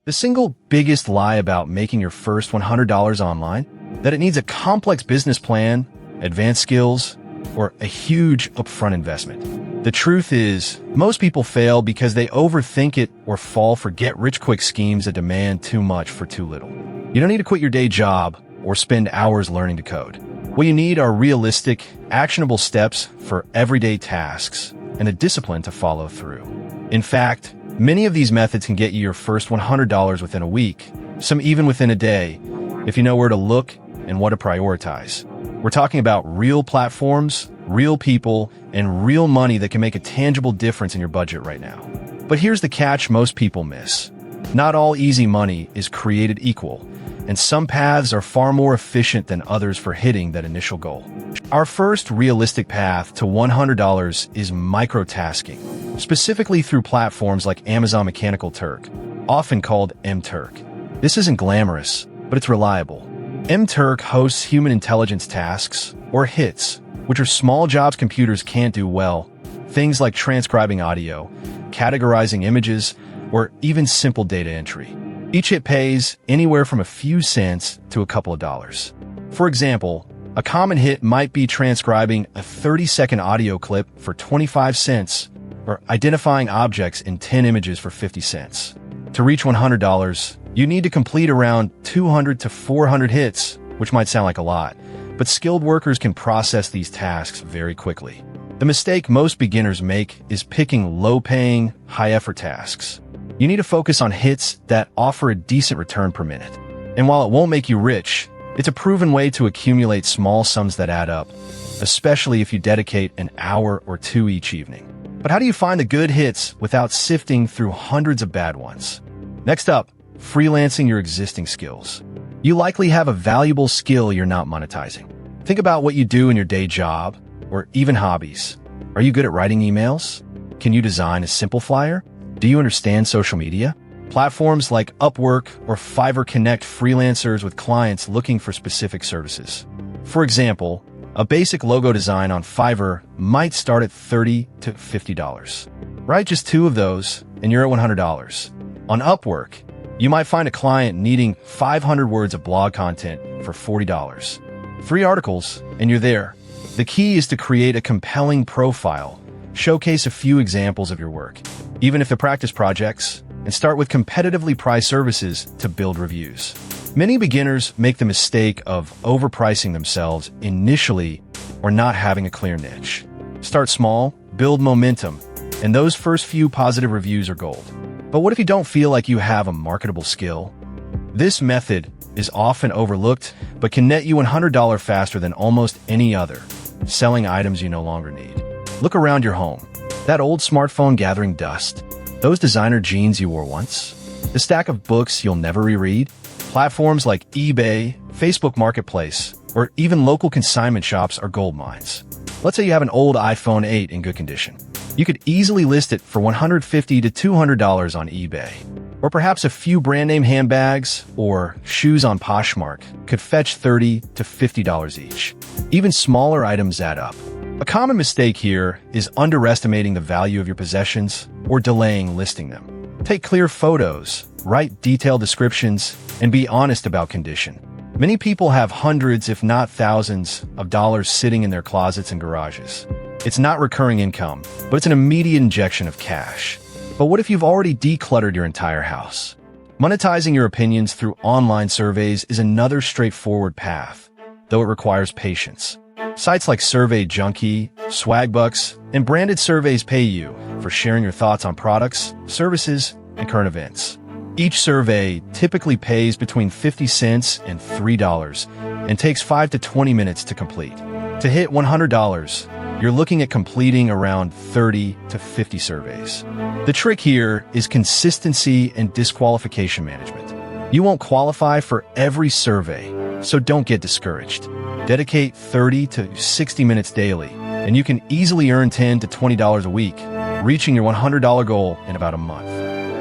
The single biggest lie about making your first $100 online? That it needs a complex business plan, advanced skills, or a huge upfront investment. The truth is, most people fail because they overthink it or fall for get-rich-quick schemes that demand too much for too little. You don't need to quit your day job or spend hours learning to code. What you need are realistic, actionable steps for everyday tasks and the discipline to follow through. In fact, many of these methods can get you your first $100 within a week, some even within a day, if you know where to look and what to prioritize. We're talking about real platforms, real people, and real money that can make a tangible difference in your budget right now. But here's the catch most people miss. Not all easy money is created equal, and some paths are far more efficient than others for hitting that initial goal. Our first realistic path to $100 is microtasking, specifically through platforms like Amazon Mechanical Turk, often called MTurk. This isn't glamorous, but it's reliable. MTurk hosts human intelligence tasks, or HITs, which are small jobs computers can't do well, things like transcribing audio, categorizing images, or even simple data entry. Each hit pays anywhere from a few cents to a couple of dollars. For example, a common hit might be transcribing a 30-second audio clip for 25 cents or identifying objects in 10 images for 50 cents. To reach $100, you need to complete around 200 to 400 hits, which might sound like a lot, but skilled workers can process these tasks very quickly. The mistake most beginners make is picking low-paying, high-effort tasks. You need to focus on hits that offer a decent return per minute. And while it won't make you rich, it's a proven way to accumulate small sums that add up, especially if you dedicate an hour or two each evening. But how do you find the good hits without sifting through hundreds of bad ones? Next up, freelancing your existing skills. You likely have a valuable skill you're not monetizing. Think about what you do in your day job, or even hobbies. Are you good at writing emails? Can you design a simple flyer? Do you understand social media? Platforms like Upwork or Fiverr connect freelancers with clients looking for specific services. For example, a basic logo design on Fiverr might start at $30 to $50. Write just 2 of those, and you're at $100. On Upwork, you might find a client needing 500 words of blog content for $40. 3 articles, and you're there. The key is to create a compelling profile, showcase a few examples of your work, even if they're practice projects, and start with competitively priced services to build reviews. Many beginners make the mistake of overpricing themselves initially or not having a clear niche. Start small, build momentum, and those first few positive reviews are gold. But what if you don't feel like you have a marketable skill? This method is often overlooked, but can net you $100 faster than almost any other, selling items you no longer need. Look around your home. That old smartphone gathering dust, those designer jeans you wore once, the stack of books you'll never reread, platforms like eBay, Facebook Marketplace, or even local consignment shops are gold mines. Let's say you have an old iPhone 8 in good condition. You could easily list it for $150 to $200 on eBay. Or perhaps a few brand-name handbags or shoes on Poshmark could fetch $30 to $50 each. Even smaller items add up. A common mistake here is underestimating the value of your possessions or delaying listing them. Take clear photos, write detailed descriptions, and be honest about condition. Many people have hundreds, if not thousands, of dollars sitting in their closets and garages. It's not recurring income, but it's an immediate injection of cash. But what if you've already decluttered your entire house? Monetizing your opinions through online surveys is another straightforward path, though it requires patience. Sites like Survey Junkie, Swagbucks, and branded surveys pay you for sharing your thoughts on products, services, and current events. Each survey typically pays between 50 cents and $3 and takes 5 to 20 minutes to complete. To hit $100, you're looking at completing around 30 to 50 surveys. The trick here is consistency and disqualification management. You won't qualify for every survey, so don't get discouraged. Dedicate 30 to 60 minutes daily, and you can easily earn $10 to $20 a week, reaching your $100 goal in about a month.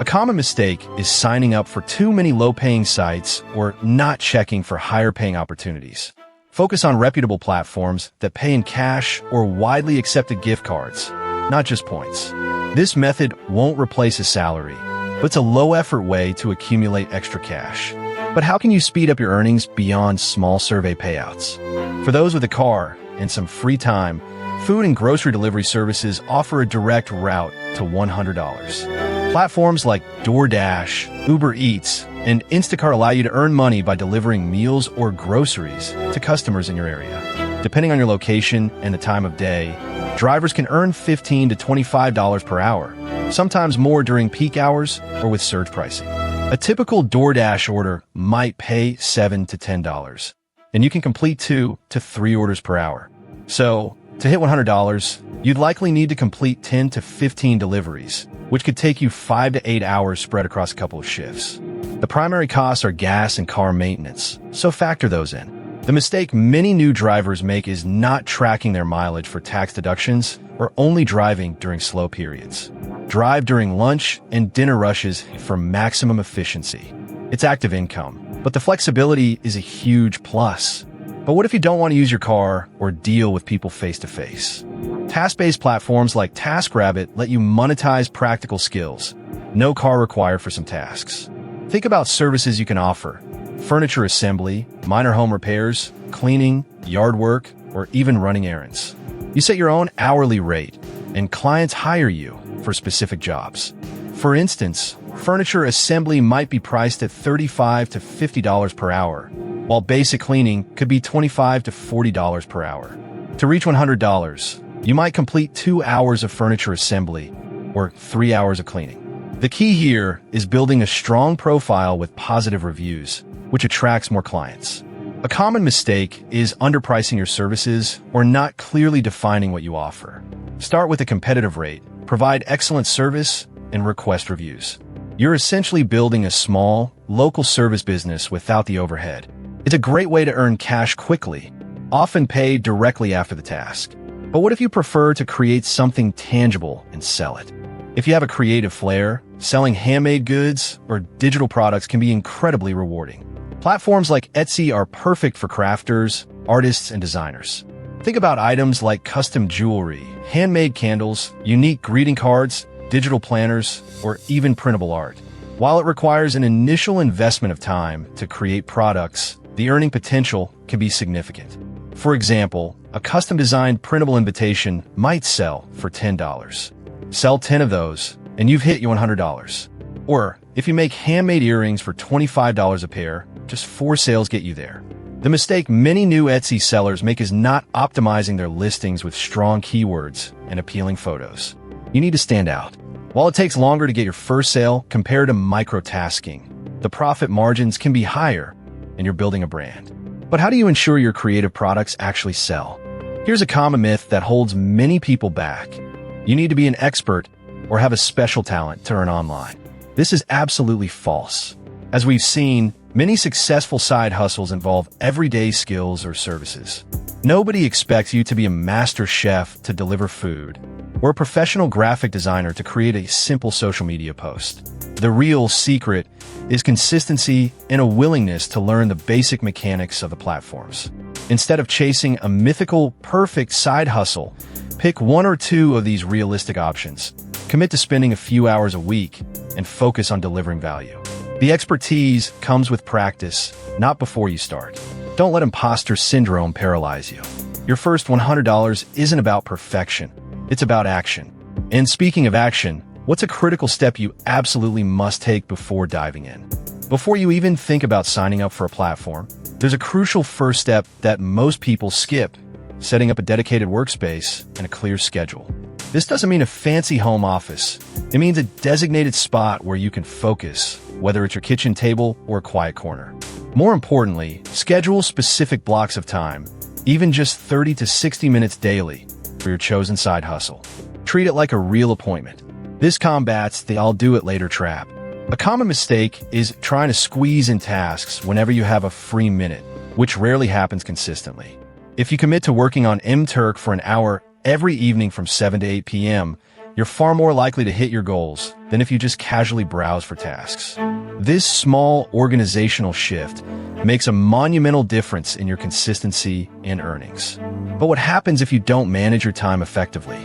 A common mistake is signing up for too many low-paying sites or not checking for higher-paying opportunities. Focus on reputable platforms that pay in cash or widely accepted gift cards, not just points. This method won't replace a salary, but it's a low-effort way to accumulate extra cash. But how can you speed up your earnings beyond small survey payouts? For those with a car and some free time, food and grocery delivery services offer a direct route to $100. Platforms like DoorDash, Uber Eats, and Instacart allow you to earn money by delivering meals or groceries to customers in your area. Depending on your location and the time of day, drivers can earn $15 to $25 per hour, sometimes more during peak hours or with surge pricing. A typical DoorDash order might pay $7 to $10, and you can complete 2 to 3 orders per hour. So, to hit $100, you'd likely need to complete 10 to 15 deliveries, which could take you 5 to 8 hours spread across a couple of shifts. The primary costs are gas and car maintenance, so factor those in. The mistake many new drivers make is not tracking their mileage for tax deductions or only driving during slow periods. Drive during lunch and dinner rushes for maximum efficiency. It's active income, but the flexibility is a huge plus. But what if you don't want to use your car or deal with people face-to-face? Task-based platforms like TaskRabbit let you monetize practical skills. No car required for some tasks. Think about services you can offer: furniture assembly, minor home repairs, cleaning, yard work, or even running errands. You set your own hourly rate, and clients hire you for specific jobs. For instance, furniture assembly might be priced at $35 to $50 per hour, while basic cleaning could be $25 to $40 per hour. To reach $100, you might complete 2 hours of furniture assembly or 3 hours of cleaning. The key here is building a strong profile with positive reviews, which attracts more clients. A common mistake is underpricing your services or not clearly defining what you offer. Start with a competitive rate, provide excellent service, and request reviews. You're essentially building a small, local service business without the overhead. It's a great way to earn cash quickly, often paid directly after the task. But what if you prefer to create something tangible and sell it? If you have a creative flair, selling handmade goods or digital products can be incredibly rewarding. Platforms like Etsy are perfect for crafters, artists, and designers. Think about items like custom jewelry, handmade candles, unique greeting cards, digital planners, or even printable art. While it requires an initial investment of time to create products, the earning potential can be significant. For example, a custom-designed printable invitation might sell for $10. Sell 10 of those, and you've hit your $100. Or, if you make handmade earrings for $25 a pair, just 4 sales get you there. The mistake many new Etsy sellers make is not optimizing their listings with strong keywords and appealing photos. You need to stand out. While it takes longer to get your first sale compared to micro-tasking, the profit margins can be higher, and you're building a brand. But how do you ensure your creative products actually sell? Here's a common myth that holds many people back. You need to be an expert or have a special talent to earn online. This is absolutely false. As we've seen, many successful side hustles involve everyday skills or services. Nobody expects you to be a master chef to deliver food, or a professional graphic designer to create a simple social media post. The real secret is consistency and a willingness to learn the basic mechanics of the platforms. Instead of chasing a mythical, perfect side hustle, pick 1 or 2 of these realistic options. Commit to spending a few hours a week and focus on delivering value. The expertise comes with practice, not before you start. Don't let imposter syndrome paralyze you. Your first $100 isn't about perfection. It's about action. And speaking of action, what's a critical step you absolutely must take before diving in? Before you even think about signing up for a platform, there's a crucial first step that most people skip: setting up a dedicated workspace and a clear schedule. This doesn't mean a fancy home office. It means a designated spot where you can focus, whether it's your kitchen table or a quiet corner. More importantly, schedule specific blocks of time, even just 30 to 60 minutes daily, for your chosen side hustle. Treat it like a real appointment. This combats the "I'll do it later" trap. A common mistake is trying to squeeze in tasks whenever you have a free minute, which rarely happens consistently. If you commit to working on MTurk for an hour every evening from 7 to 8 p.m., you're far more likely to hit your goals than if you just casually browse for tasks. This small organizational shift makes a monumental difference in your consistency and earnings. But what happens if you don't manage your time effectively?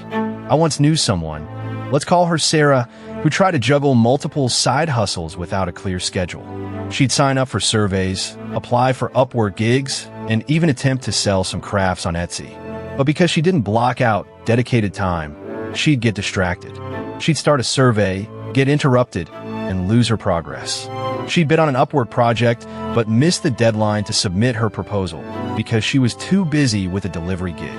I once knew someone, let's call her Sarah, who tried to juggle multiple side hustles without a clear schedule. She'd sign up for surveys, apply for Upwork gigs, and even attempt to sell some crafts on Etsy. But because she didn't block out dedicated time, she'd get distracted. She'd start a survey, get interrupted, and lose her progress. She'd bid on an Upwork project, but missed the deadline to submit her proposal because she was too busy with a delivery gig.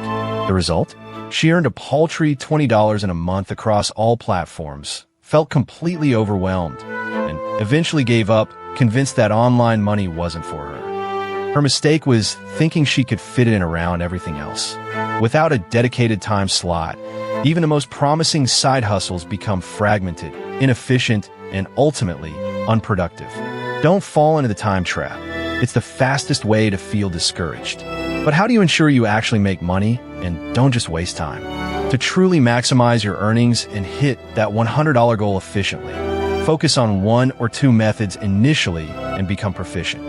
The result? She earned a paltry $20 in a month across all platforms, felt completely overwhelmed, and eventually gave up, convinced that online money wasn't for her. Her mistake was thinking she could fit it in around everything else. Without a dedicated time slot, even the most promising side hustles become fragmented, inefficient, and ultimately unproductive. Don't fall into the time trap. It's the fastest way to feel discouraged. But how do you ensure you actually make money and don't just waste time? To truly maximize your earnings and hit that $100 goal efficiently, focus on 1 or 2 methods initially and become proficient.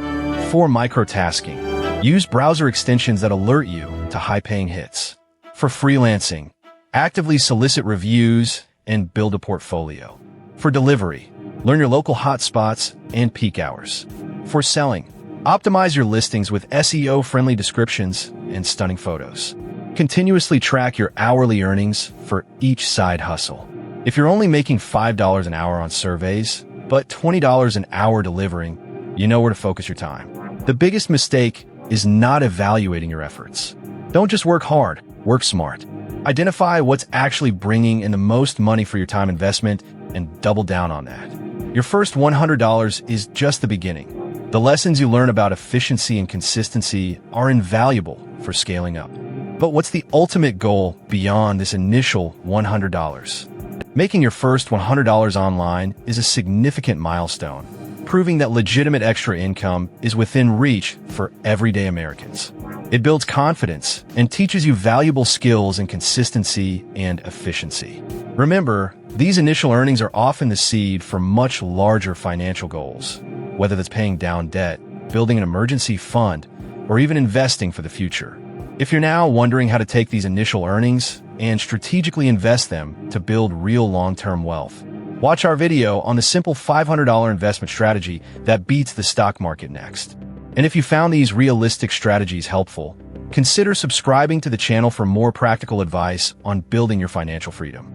4. Microtasking. Use browser extensions that alert you to high-paying hits. For freelancing, actively solicit reviews and build a portfolio. For delivery, learn your local hotspots and peak hours. For selling, optimize your listings with SEO-friendly descriptions and stunning photos. Continuously track your hourly earnings for each side hustle. If you're only making $5 an hour on surveys, but $20 an hour delivering, you know where to focus your time. The biggest mistake is not evaluating your efforts. Don't just work hard, work smart. Identify what's actually bringing in the most money for your time investment and double down on that. Your first $100 is just the beginning. The lessons you learn about efficiency and consistency are invaluable for scaling up. But what's the ultimate goal beyond this initial $100? Making your first $100 online is a significant milestone, proving that legitimate extra income is within reach for everyday Americans. It builds confidence and teaches you valuable skills in consistency and efficiency. Remember, these initial earnings are often the seed for much larger financial goals, whether that's paying down debt, building an emergency fund, or even investing for the future. If you're now wondering how to take these initial earnings and strategically invest them to build real long-term wealth, watch our video on the simple $500 investment strategy that beats the stock market next. And if you found these realistic strategies helpful, consider subscribing to the channel for more practical advice on building your financial freedom.